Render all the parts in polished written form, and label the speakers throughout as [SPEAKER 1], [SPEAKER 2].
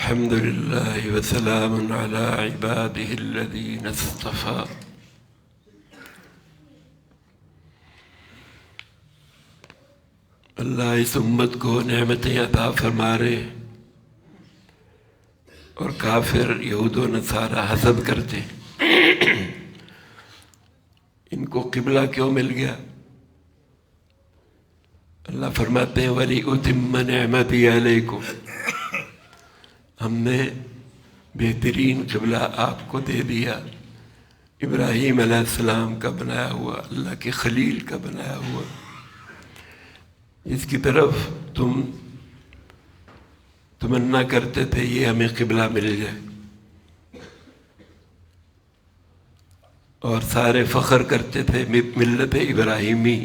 [SPEAKER 1] الحمد لله وسلام على عباده الذين اصطفى اللہ اس امت کو نعمتیں عطا فرما رہے اور کافر یہود و نصارہ حسد کرتے ان کو قبلہ کیوں مل گیا؟ اللہ فرماتے ہیں وَلِأُتِمَّ نِعْمَتِي عَلَيْكُمْ، ہم نے بہترین قبلہ آپ کو دے دیا، ابراہیم علیہ السلام کا بنایا ہوا، اللہ کے خلیل کا بنایا ہوا، جس کی طرف تم تمنا کرتے تھے یہ ہمیں قبلہ مل جائے، اور سارے فخر کرتے تھے ملت ابراہیمی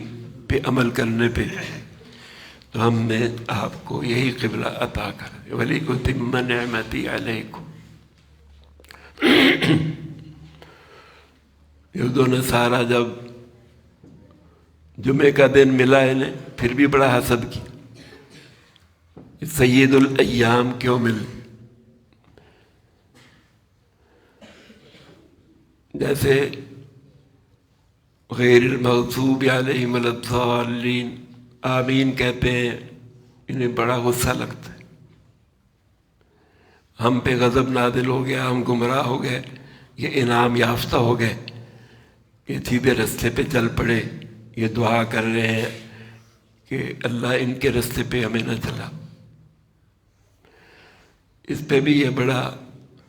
[SPEAKER 1] پہ عمل کرنے پہ، تو ہم نے آپ کو یہی قبلہ عطا کر وَلِأُتِمَّ نِعْمَتِي عَلَيْكُمْ۔ یہود و نصارہ جب جمعے کا دن ملا انہیں پھر بھی بڑا حسد کی، سید الایام کیوں مل، جیسے غیر المغضوب علیہم ولا الضالین آمین کہتے ہیں، انہیں بڑا غصہ لگتا ہے، ہم پہ غضب نازل ہو گیا، ہم گمراہ ہو گئے، یہ انعام یافتہ ہو گئے، یہ سیدھے رستے پہ چل پڑے، یہ دعا کر رہے ہیں کہ اللہ ان کے رستے پہ ہمیں نہ چلا۔ اس پہ بھی یہ بڑا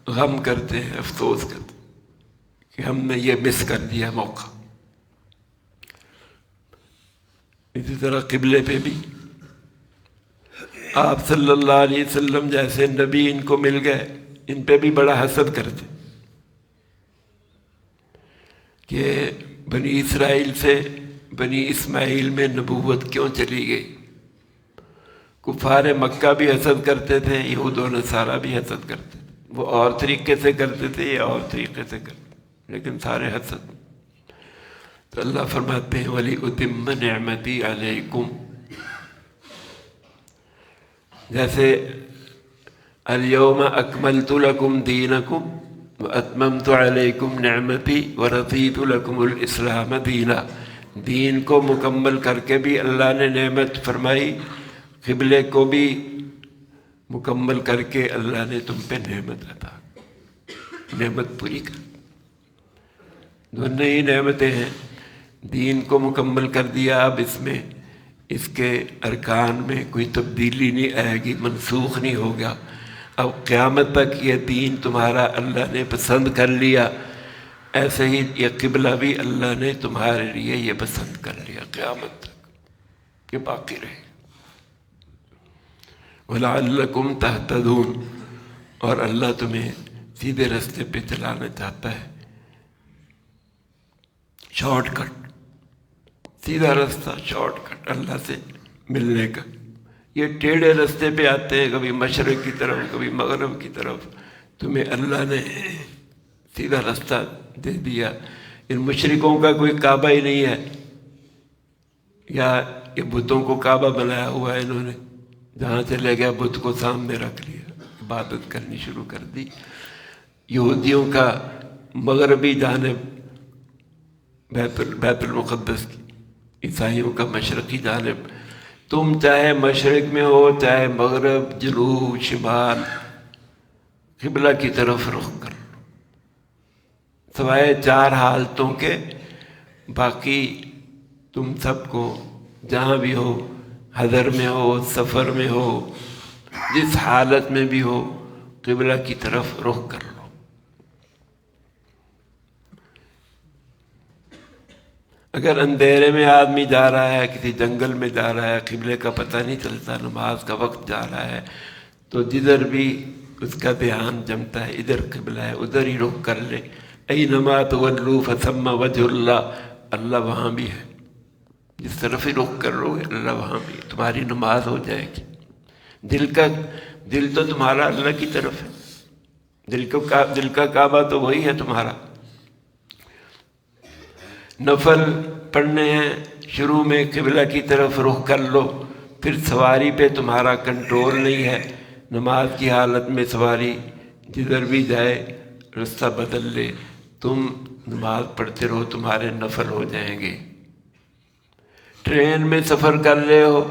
[SPEAKER 1] غم کرتے ہیں، افسوس کرتے ہیں کہ ہم نے یہ مس کر دیا موقع۔ اسی طرح قبلے پہ بھی آپ صلی اللہ علیہ وسلم جیسے نبی ان کو مل گئے، ان پہ بھی بڑا حسد کرتے کہ بنی اسرائیل سے بنی اسماعیل میں نبوت کیوں چلی گئی۔ کفار مکہ بھی حسد کرتے تھے، یہود و نصارہ بھی حسد کرتے تھے، وہ اور طریقے سے کرتے تھے، یہ اور طریقے سے کرتے، لیکن سارے حسد۔ تو اللہ فرماتے ہیں وَلِأُتِمَّ نِعْمَتِي عَلَيْكُمْ، جیسے الْيَوْمَ أَكْمَلْتُ لَكُمْ دِينَكُمْ وَأَتْمَمْتُ عَلَيْكُمْ نِعْمَتِي وَرَضِيتُ لَكُمُ الْإِسْلَامَ دِينًا، دین کو مکمل کر کے بھی اللہ نے نعمت فرمائی، قبلے کو بھی مکمل کر کے اللہ نے تم پہ نعمت عطا، نعمت پوری کر، دونوں ہی نعمتیں ہیں۔ دین کو مکمل کر دیا، اب اس میں اس کے ارکان میں کوئی تبدیلی نہیں آئے گی، منسوخ نہیں ہوگا، اب قیامت تک یہ دین تمہارا اللہ نے پسند کر لیا، ایسے ہی یہ قبلہ بھی اللہ نے تمہارے لیے یہ پسند کر لیا، قیامت تک یہ باقی رہے۔ وَلَعَلَّكُمْ تَهْتَدُونَ، اور اللہ تمہیں سیدھے رستے پہ چلانا چاہتا ہے، شارٹ کٹ، سیدھا رستہ، شارٹ کٹ اللہ سے ملنے کا۔ یہ ٹیڑھے رستے پہ آتے ہیں، کبھی مشرق کی طرف کبھی مغرب کی طرف، تمہیں اللہ نے سیدھا رستہ دے دیا۔ ان مشرکوں کا کوئی کعبہ ہی نہیں ہے، یا یہ بتوں کو کعبہ بنایا ہوا ہے انہوں نے، جہاں سے لے گیا بت کو سامنے رکھ لیا، عبادت کرنی شروع کر دی۔ یہودیوں کا مغربی جانب بیت المقدس کی، عیسائیوں کا مشرقی جانب، تم چاہے مشرق میں ہو چاہے مغرب، جنوب، شمال، قبلہ کی طرف رخ کر لو، سوائے 4 حالتوں کے، باقی تم سب کو جہاں بھی ہو، حضر میں ہو، سفر میں ہو، جس حالت میں بھی ہو، قبلہ کی طرف رخ کر لو۔ اگر اندھیرے میں آدمی جا رہا ہے، کسی جنگل میں جا رہا ہے، قبلے کا پتہ نہیں چلتا، نماز کا وقت جا رہا ہے، تو جدھر بھی اس کا دھیان جمتا ہے ادھر قبلہ ہے، ادھر ہی رخ کر لے۔ اینما تولوا فثم وجہ اللہ، اللہ وہاں بھی ہے، جس طرف ہی رخ کرو گے اللہ وہاں بھی، تمہاری نماز ہو جائے گی۔ دل تو تمہارا اللہ کی طرف ہے، دل کا کعبہ تو وہی ہے تمہارا۔ نفل پڑھنے ہیں، شروع میں قبلہ کی طرف رخ کر لو، پھر سواری پہ تمہارا کنٹرول نہیں ہے، نماز کی حالت میں سواری جدھر بھی جائے راستہ بدل لے، تم نماز پڑھتے رہو، تمہارے نفل ہو جائیں گے۔ ٹرین میں سفر کر رہے ہو،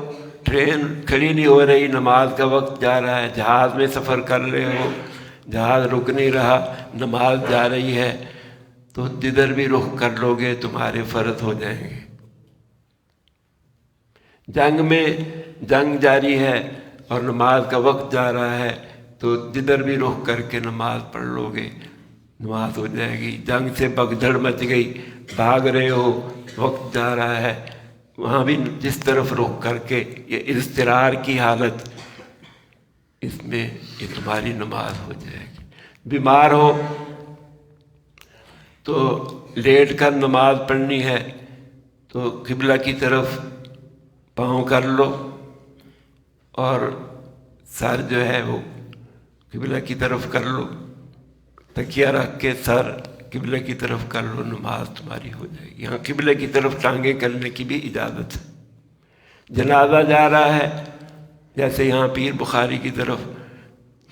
[SPEAKER 1] ٹرین کھڑی نہیں ہو رہی، نماز کا وقت جا رہا ہے۔ جہاز میں سفر کر رہے ہو، جہاز رک نہیں رہا، نماز جا رہی ہے، تو جدھر بھی رخ کر لو گے تمہارے فرض ہو جائیں گے۔ جنگ میں جنگ جاری ہے اور نماز کا وقت جا رہا ہے، تو جدھر بھی رخ کر کے نماز پڑھ لو گے نماز ہو جائے گی۔ جنگ سے بھگدڑ مچ گئی، بھاگ رہے ہو، وقت جا رہا ہے، وہاں بھی جس طرف رخ کر کے، یہ اضطرار کی حالت، اس میں یہ تمہاری نماز ہو جائے گی۔ بیمار ہو تو لیٹ کر نماز پڑھنی ہے تو قبلہ کی طرف پاؤں کر لو اور سر جو ہے وہ قبلہ کی طرف کر لو، تکیہ رکھ کے سر قبلہ کی طرف کر لو، نماز تمہاری ہو جائے گی۔ یہاں قبلہ کی طرف ٹانگیں کرنے کی بھی اجازت ہے۔ جنازہ جا رہا ہے جیسے یہاں پیر بخاری کی طرف،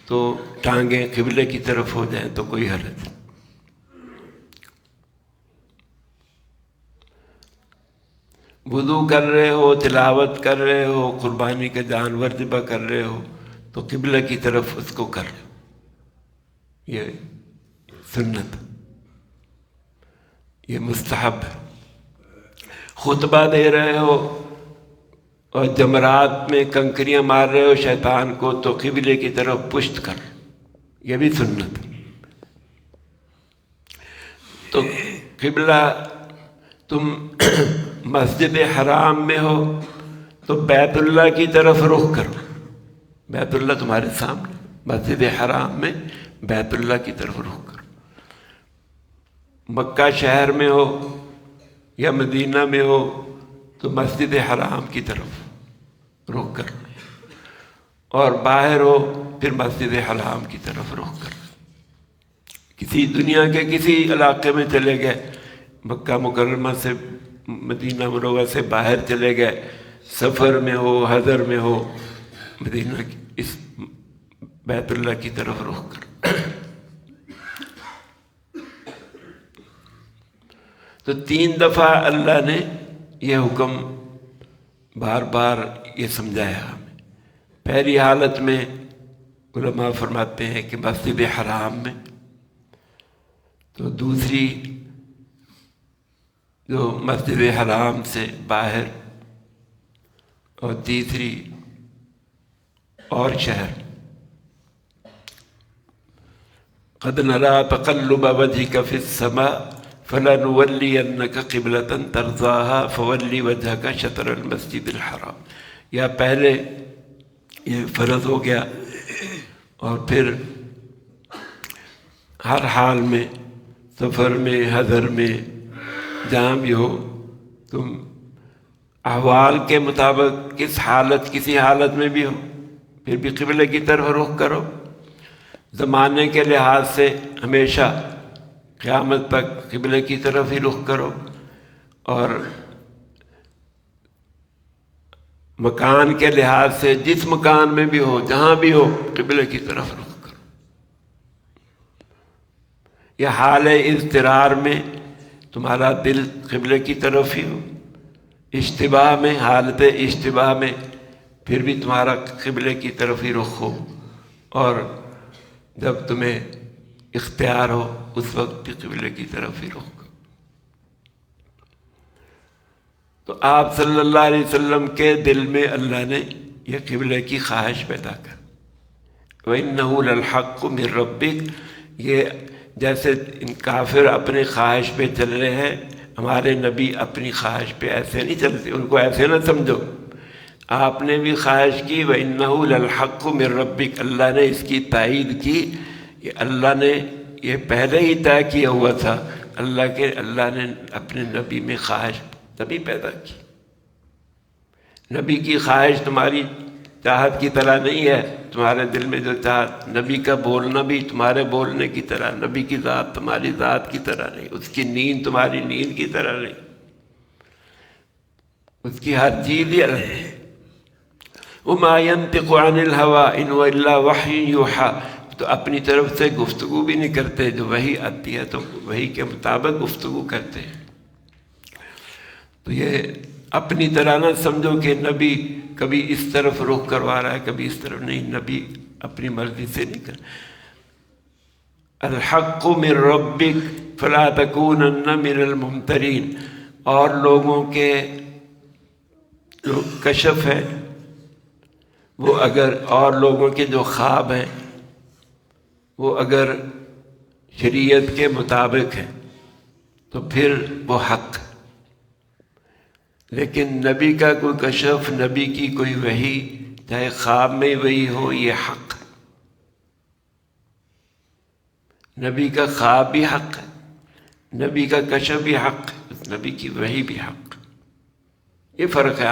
[SPEAKER 1] تو ٹانگیں قبلے کی طرف ہو جائیں تو کوئی حرج نہیں۔ وضو کر رہے ہو، تلاوت کر رہے ہو، قربانی کا جانور ذبح کر رہے ہو تو قبلہ کی طرف اس کو کر لو، یہ سنت، یہ مستحب ہے۔ خطبہ دے رہے ہو اور جمرات میں کنکریاں مار رہے ہو شیطان کو تو قبلے کی طرف پشت کر، یہ بھی سنت۔ تو قبلہ، تم مسجد حرام میں ہو تو بیت اللہ کی طرف رخ کرو، بیت اللہ تمہارے سامنے، مسجد حرام میں بیت اللہ کی طرف رخ کرو۔ مکہ شہر میں ہو یا مدینہ میں ہو تو مسجد حرام کی طرف رخ کرو، اور باہر ہو پھر مسجد حرام کی طرف رخ کرو۔ کسی دنیا کے کسی علاقے میں چلے گئے، مکہ مکرمہ سے، مدینہ منورہ سے باہر چلے گئے، سفر میں ہو، حضر میں ہو، مدینہ کی اس بیت اللہ کی طرف رخ کرو۔ تو 3 دفعہ اللہ نے یہ حکم بار بار یہ سمجھایا ہمیں۔ پہلی حالت میں علماء فرماتے ہیں کہ مسجد حرام میں، تو دوسری جو مسجد حرام سے باہر، اور تیسری اور شہر۔ قد نرى تقلب وجهك في السماء فلنولينك قبلة ترضاها فول وجهك شطر المسجد الحرام۔ یا پہلے یہ فرض ہو گیا، اور پھر ہر حال میں، سفر میں، حضر میں، جہاں بھی ہو، تم احوال کے مطابق کس حالت، کسی حالت میں بھی ہو، پھر بھی قبلے کی طرف رخ کرو۔ زمانے کے لحاظ سے ہمیشہ قیامت تک قبلے کی طرف ہی رخ کرو، اور مکان کے لحاظ سے جس مکان میں بھی ہو، جہاں بھی ہو، قبلے کی طرف رخ کرو۔ یہ حال اضطرار میں تمہارا دل قبلے کی طرف ہی ہو، اشتباہ میں، حالت اشتباہ میں پھر بھی تمہارا قبلے کی طرف ہی رخ ہو، اور جب تمہیں اختیار ہو اس وقت بھی قبلے کی طرف ہی رخ کرو۔ تو آپ صلی اللہ علیہ وسلم کے دل میں اللہ نے یہ قبلے کی خواہش پیدا کر۔ وَإِنَّهُ لَلْحَقُّ مِن رَبِّكَ، یہ جیسے ان کافر اپنے خواہش پہ چل رہے ہیں، ہمارے نبی اپنی خواہش پہ ایسے نہیں چلتے، ان کو ایسے نہ سمجھو۔ آپ نے بھی خواہش کی، وَإِنَّهُ لَلْحَقُّ مِن رَبِّكَ، اللہ نے اس کی تائید کی، کہ اللہ نے یہ پہلے ہی طے کیا ہوا تھا، اللہ نے اپنے نبی میں خواہش تبھی پیدا کی۔ نبی کی خواہش تمہاری چاہت کی طرح نہیں ہے، تمہارے دل میں جو چاہت، نبی کا بولنا بھی تمہارے بولنے کی طرح، نبی کی ذات تمہاری ذات کی طرح نہیں، اس کی نیند تمہاری نیند کی طرح نہیں، اس کی ہر چیز ہی الگ ہے۔ وما ينطق عن الهوى ان هو الا وحی یوحیٰ، تو اپنی طرف سے گفتگو بھی نہیں کرتے، جو وحی آتی ہے تو وحی کے مطابق گفتگو کرتے ہیں۔ تو یہ اپنی طرح نہ سمجھو کہ نبی کبھی اس طرف رخ کروا رہا ہے کبھی اس طرف، نہیں، نبی اپنی مرضی سے نہیں کر۔ الحق من ربک فلا تکونن من الممترین، اور لوگوں کے جو کشف ہے وہ اگر، اور لوگوں کے جو خواب ہیں وہ اگر شریعت کے مطابق ہیں تو پھر وہ حق ہے، لیکن نبی کا کوئی کشف، نبی کی کوئی وحی، چاہے خواب میں وہی ہو، یہ حق ہے۔ نبی کا خواب بھی حق ہے، نبی کا کشف بھی حق ہے، نبی کی وحی بھی حق ہے۔ یہ فرق ہے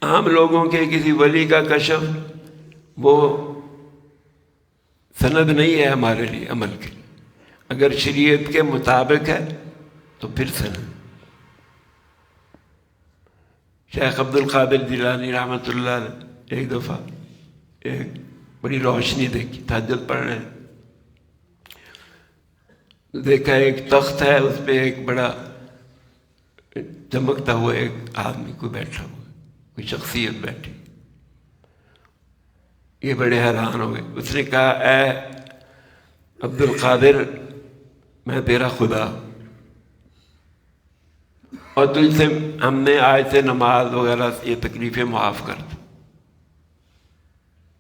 [SPEAKER 1] عام لوگوں کے کسی ولی کا کشف وہ سند نہیں ہے ہمارے لیے عمل کے، اگر شریعت کے مطابق ہے تو پھر سند۔ شیخ عبد القادر جیلانی رحمۃ اللہ علیہ ایک دفعہ ایک بڑی روشنی دیکھی، تہجد پڑھ رہے ہیں، دیکھا ایک تخت ہے، اس پہ ایک بڑا چمکتا ہوا ایک آدمی کو بیٹھا ہوا، کوئی شخصیت بیٹھی۔ یہ بڑے حیران ہو گئے۔ اس نے کہا، اے عبد القادر، میں تیرا خدا ہوں، اور تجھ سے ہم نے آج سے نماز وغیرہ یہ تکلیفیں معاف کر دی۔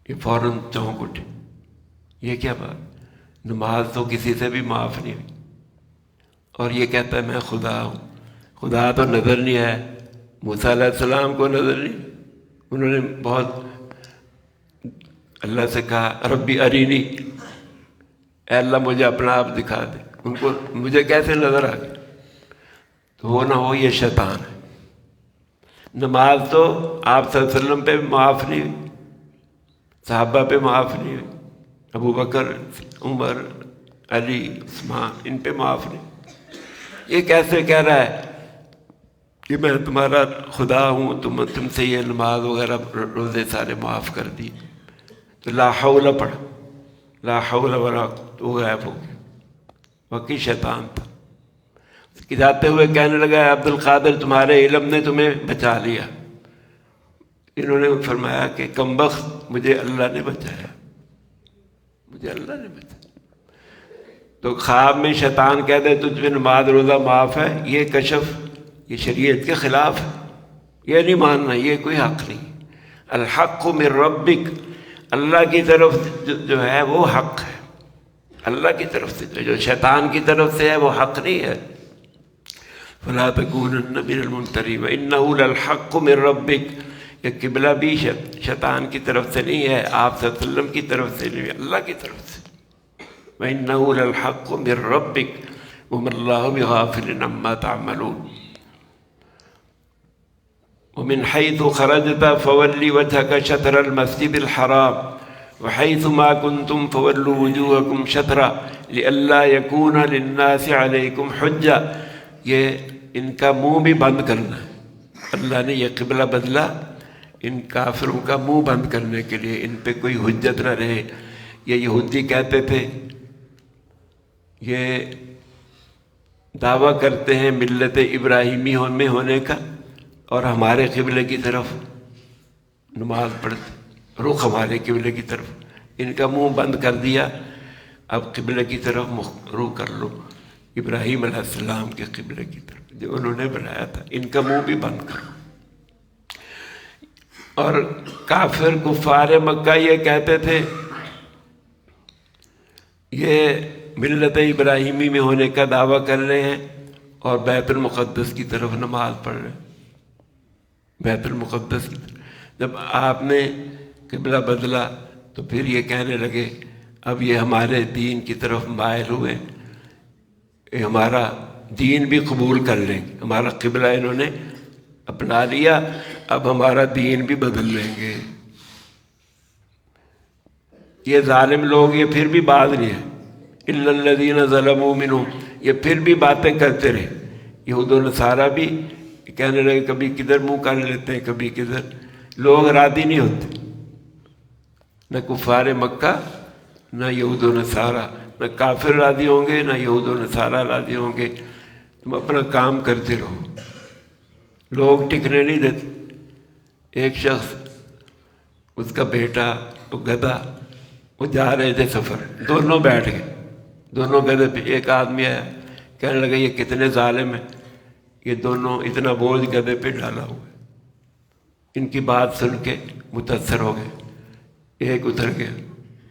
[SPEAKER 1] یہ فوراً چونک اٹھے، یہ کیا بات، نماز تو کسی سے بھی معاف نہیں ہوئی، اور یہ کہتا ہے میں خدا ہوں۔ خدا تو نظر نہیں آیا، موسیٰ علیہ السلام کو نظر نہیں، انہوں نے بہت اللہ سے کہا ربی ارینی، اے اللہ مجھے اپنا آپ دکھا دے، ان کو مجھے کیسے نظر آ گیا؟ تو وہ نہ ہو یہ شیطان ہے۔ نماز تو آپ صلی اللہ علیہ وسلم پہ معاف نہیں ہوئی، صحابہ پہ معاف نہیں ہوئی، ابو بکر، عمر، علی، عثمان، ان پہ معاف نہیں۔ یہ کیسے کہہ رہا ہے کہ میں تمہارا خدا ہوں، تم سے یہ نماز وغیرہ روزے سارے معاف کر دی؟ تو لا حول پڑھا، لا حول ولا قوت، وہ غائب ہو گیا، واقعی شیطان تھا۔ جاتے ہوئے کہنے لگا، عبد القادر تمہارے علم نے تمہیں بچا لیا۔ انہوں نے فرمایا کہ کم بخت، مجھے اللہ نے بچایا، مجھے اللہ نے بچایا۔ تو خواب میں شیطان کہہ دے تجھ پہ نماز روزہ معاف ہے، یہ کشف، یہ شریعت کے خلاف ہے، یہ نہیں ماننا، یہ کوئی حق نہیں۔ الحق من ربک، اللہ کی طرف جو ہے وہ حق ہے، اللہ کی طرف سے، جو شیطان کی طرف سے ہے وہ حق نہیں ہے۔ فلا تکونن من الممترین وانہ للحق من ربک، یہ قبلہ بھی شیطان کی طرف سے نہیں ہے، آپ صلی اللہ علیہ وسلم کی طرف سے نہیں ہے، اللہ کی طرف سے۔ وانہ للحق من ربک وما اللہ بغافل عما تعملون۔ ومن حيث خرجت فول وجهك شطر المسجد الحرام وحيث ما كنتم فولوا وجوهكم شطرا لئلا يكون للناس عليكم حجة۔ یہ ان کا منہ بھی بند کرنا ہے، اللہ نے یہ قبلہ بدلا ان کافروں کا منہ بند کرنے کے لیے، ان پہ کوئی حجت نہ رہے۔ یہ یہودی کہتے تھے، یہ دعویٰ کرتے ہیں ملت ابراہیمی میں ہونے کا، اور ہمارے قبلے کی طرف نماز پڑھتے، رخ ہمارے قبلے کی طرف، ان کا منہ بند کر دیا، اب قبلے کی طرف رخ کر لو، ابراہیم علیہ السلام کے قبلے کی طرف جو انہوں نے بنایا تھا، ان کا منہ بھی بند کرو۔ اور کافر کفار مکہ یہ کہتے تھے، یہ ملت ابراہیمی میں ہونے کا دعویٰ کر رہے ہیں اور بیت المقدس کی طرف نماز پڑھ رہے ہیں، بیت المقدس کی طرف۔ جب آپ نے قبلہ بدلا تو پھر یہ کہنے لگے اب یہ ہمارے دین کی طرف مائل ہوئے، یہ ہمارا دین بھی قبول کر لیں گے، ہمارا قبلہ انہوں نے اپنا لیا، اب ہمارا دین بھی بدل لیں گے۔ یہ ظالم لوگ یہ پھر بھی باز نہیں ہیں، الا الذین ظلموا منہم، یہ پھر بھی باتیں کرتے رہے۔ یہود و نصارہ بھی کہنے لگے، کبھی کدھر منہ کر لیتے ہیں کبھی کدھر، لوگ راضی نہیں ہوتے، نہ کفار مکہ نہ یہود و نصارہ، نہ کافر راضی ہوں گے نہ یہود و نصارہ راضی ہوں گے. تم اپنا کام کرتے رہو، لوگ ٹکنے نہیں دیتے. ایک شخص، اس کا بیٹا وہ گدھا، وہ جا رہے تھے سفر، دونوں بیٹھ گئے، دونوں گدھے پہ. ایک آدمی آیا کہنے لگا یہ کتنے ظالم ہیں، یہ دونوں اتنا بوجھ گدھے پہ ڈالا ہوا ہے. ان کی بات سن کے متاثر ہو گئے. ایک اتر گیا،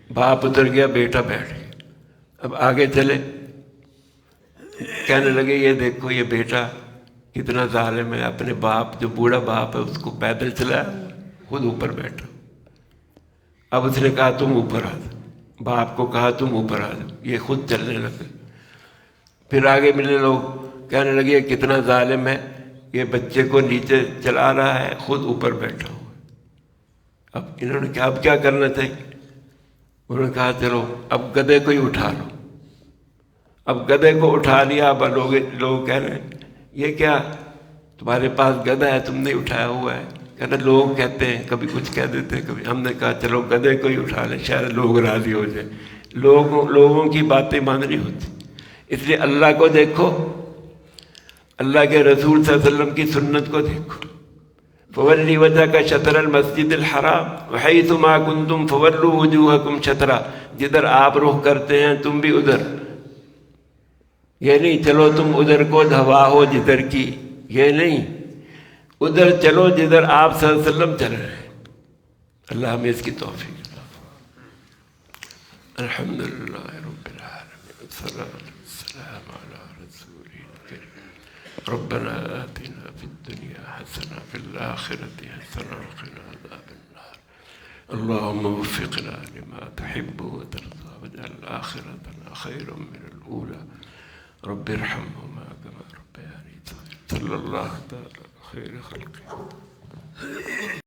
[SPEAKER 1] باپ اتر گیا، بیٹا بیٹھ گیا. اب آگے چلے، کہنے لگے یہ دیکھو یہ بیٹا کتنا ظالم ہے، اپنے باپ جو بوڑھا باپ ہے اس کو پیدل چلایا، خود اوپر بیٹھا. اب اس نے کہا تم اوپر آ جاؤ، باپ کو کہا تم اوپر آ جاؤ، یہ خود چلنے لگے. پھر آگے ملے لوگ، کہنے لگے یہ کتنا ظالم ہے، یہ بچے کو نیچے چلا رہا ہے، خود اوپر بیٹھا ہوا. اب انہوں نے کہا اب کیا کرنا چاہیے؟ انہوں نے کہا چلو اب گدھے کو ہی اٹھا لو. اب گدھے کو اٹھا لیا. اب لوگ کہہ رہے ہیں یہ کیا تمہارے پاس گدھا ہے تم نے اٹھایا ہوا ہے؟ کہتے لوگ کہتے ہیں، کبھی کچھ کہہ دیتے ہیں کبھی. ہم نے کہا چلو گدھے کو ہی اٹھا لیں، شاید لوگ راضی ہو جائیں. لوگوں کی باتیں ماننی ہوتی. اس لیے اللہ کو دیکھو، اللہ کے رسول صلی اللہ علیہ وسلم کی سنت کو دیکھو. فولی وجہک شطر المسجد الحرام وحیث ما کنتم فولوا وجوہکم شطرہ. جدھر آپ رخ کرتے ہیں تم بھی ادھر. یہ نہیں چلو تم ادھر کو دھوا ہو جدھر کی، یہ نہیں، ادھر چلو جدھر آپ صلی اللہ علیہ وسلم چل رہے ہیں. اللہ ہمیں اس کی توفیق. الحمد للہ رب العالمین والصلاة والسلام علی رسولہ الکریم. ربنا آتنا فی الدنیا حسنہ وفی الآخرۃ حسنہ وقنا عذاب النار. اللہم وفقنا لما تحب وترضى واجعل آخرتنا خیرا من الأولى. رب ارحمهما كما ربياني صغيرا. صلی اللہ تعالی خیر خلقہ.